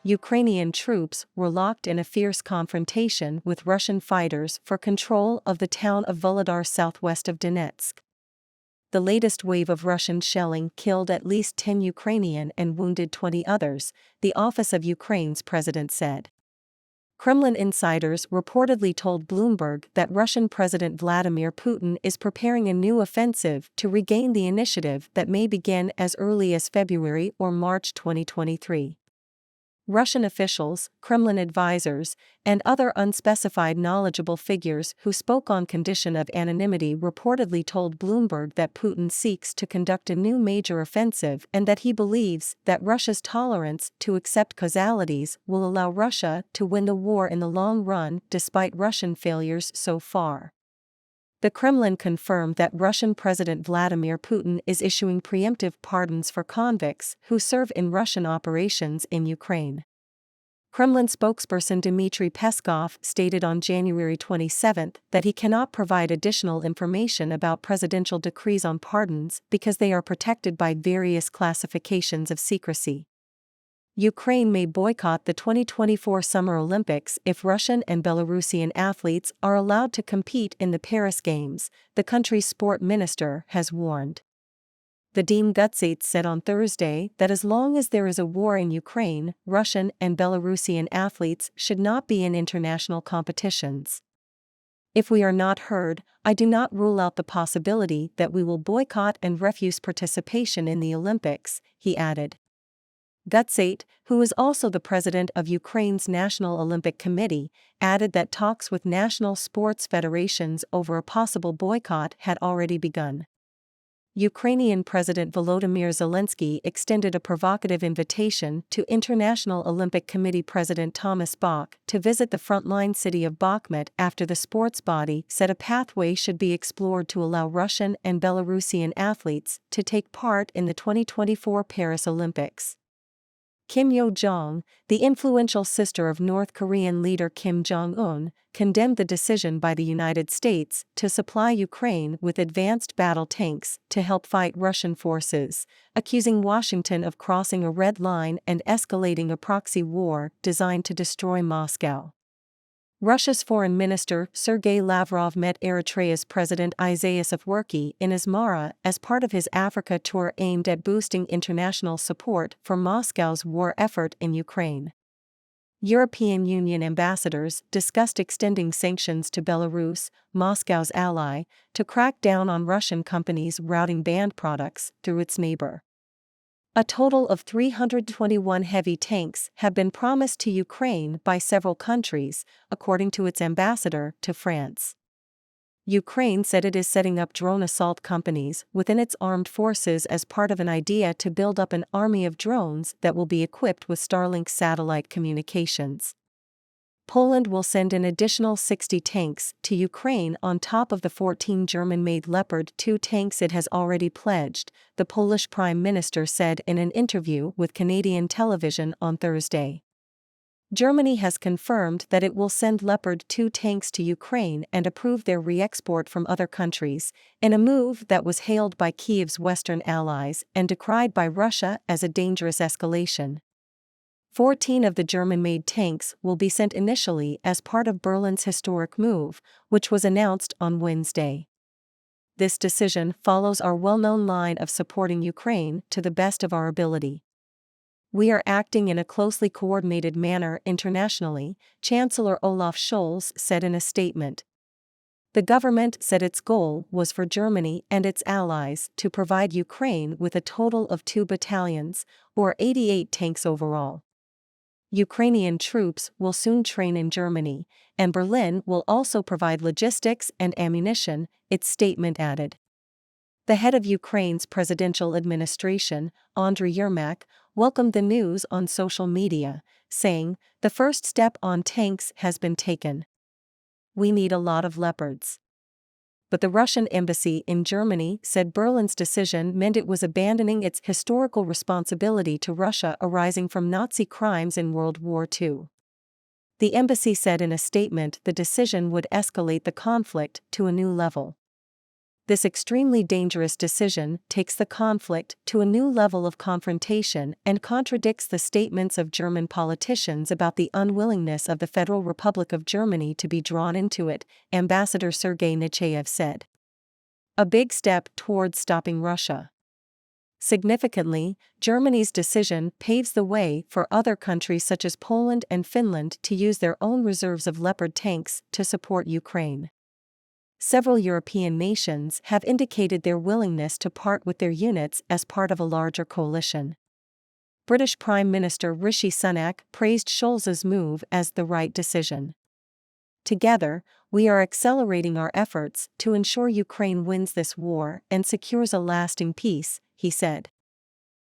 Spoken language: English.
Ukrainian troops were locked in a fierce confrontation with Russian fighters for control of the town of Volodar southwest of Donetsk. The latest wave of Russian shelling killed at least 10 Ukrainian and wounded 20 others, the office of Ukraine's president said. Kremlin insiders reportedly told Bloomberg that Russian President Vladimir Putin is preparing a new offensive to regain the initiative that may begin as early as February or March 2023. Russian officials, Kremlin advisors, and other unspecified knowledgeable figures who spoke on condition of anonymity reportedly told Bloomberg that Putin seeks to conduct a new major offensive and that he believes that Russia's tolerance to accept causalities will allow Russia to win the war in the long run despite Russian failures so far. The Kremlin confirmed that Russian President Vladimir Putin is issuing preemptive pardons for convicts who serve in Russian operations in Ukraine. Kremlin spokesperson Dmitry Peskov stated on January 27 that he cannot provide additional information about presidential decrees on pardons because they are protected by various classifications of secrecy. Ukraine may boycott the 2024 Summer Olympics if Russian and Belarusian athletes are allowed to compete in the Paris Games, the country's sport minister has warned. The Diem Gutsait said on Thursday that as long as there is a war in Ukraine, Russian and Belarusian athletes should not be in international competitions. If we are not heard, I do not rule out the possibility that we will boycott and refuse participation in the Olympics, he added. Gutsait, who is also the president of Ukraine's National Olympic Committee, added that talks with national sports federations over a possible boycott had already begun. Ukrainian President Volodymyr Zelensky extended a provocative invitation to International Olympic Committee President Thomas Bach to visit the frontline city of Bakhmut after the sports body said a pathway should be explored to allow Russian and Belarusian athletes to take part in the 2024 Paris Olympics. Kim Yo-jong, the influential sister of North Korean leader Kim Jong-un, condemned the decision by the United States to supply Ukraine with advanced battle tanks to help fight Russian forces, accusing Washington of crossing a red line and escalating a proxy war designed to destroy Moscow. Russia's Foreign Minister Sergei Lavrov met Eritrea's President Isaias Afwerki in Asmara as part of his Africa tour aimed at boosting international support for Moscow's war effort in Ukraine. European Union ambassadors discussed extending sanctions to Belarus, Moscow's ally, to crack down on Russian companies routing banned products through its neighbor. A total of 321 heavy tanks have been promised to Ukraine by several countries, according to its ambassador to France. Ukraine said it is setting up drone assault companies within its armed forces as part of an idea to build up an army of drones that will be equipped with Starlink satellite communications. Poland will send an additional 60 tanks to Ukraine on top of the 14 German-made Leopard 2 tanks it has already pledged, the Polish Prime Minister said in an interview with Canadian television on Thursday. Germany has confirmed that it will send Leopard 2 tanks to Ukraine and approve their re-export from other countries, in a move that was hailed by Kyiv's Western allies and decried by Russia as a dangerous escalation. 14 of the German-made tanks will be sent initially as part of Berlin's historic move, which was announced on Wednesday. This decision follows our well-known line of supporting Ukraine to the best of our ability. We are acting in a closely coordinated manner internationally, Chancellor Olaf Scholz said in a statement. The government said its goal was for Germany and its allies to provide Ukraine with a total of 2 battalions, or 88 tanks overall. Ukrainian troops will soon train in Germany, and Berlin will also provide logistics and ammunition, its statement added. The head of Ukraine's presidential administration, Andriy Yermak, welcomed the news on social media, saying, "The first step on tanks has been taken. We need a lot of Leopards." But the Russian embassy in Germany said Berlin's decision meant it was abandoning its historical responsibility to Russia arising from Nazi crimes in World War II. The embassy said in a statement the decision would escalate the conflict to a new level. This extremely dangerous decision takes the conflict to a new level of confrontation and contradicts the statements of German politicians about the unwillingness of the Federal Republic of Germany to be drawn into it, Ambassador Sergei Nechayev said. A big step towards stopping Russia. Significantly, Germany's decision paves the way for other countries such as Poland and Finland to use their own reserves of Leopard tanks to support Ukraine. Several European nations have indicated their willingness to part with their units as part of a larger coalition. British Prime Minister Rishi Sunak praised Scholz's move as the right decision. Together, we are accelerating our efforts to ensure Ukraine wins this war and secures a lasting peace, he said.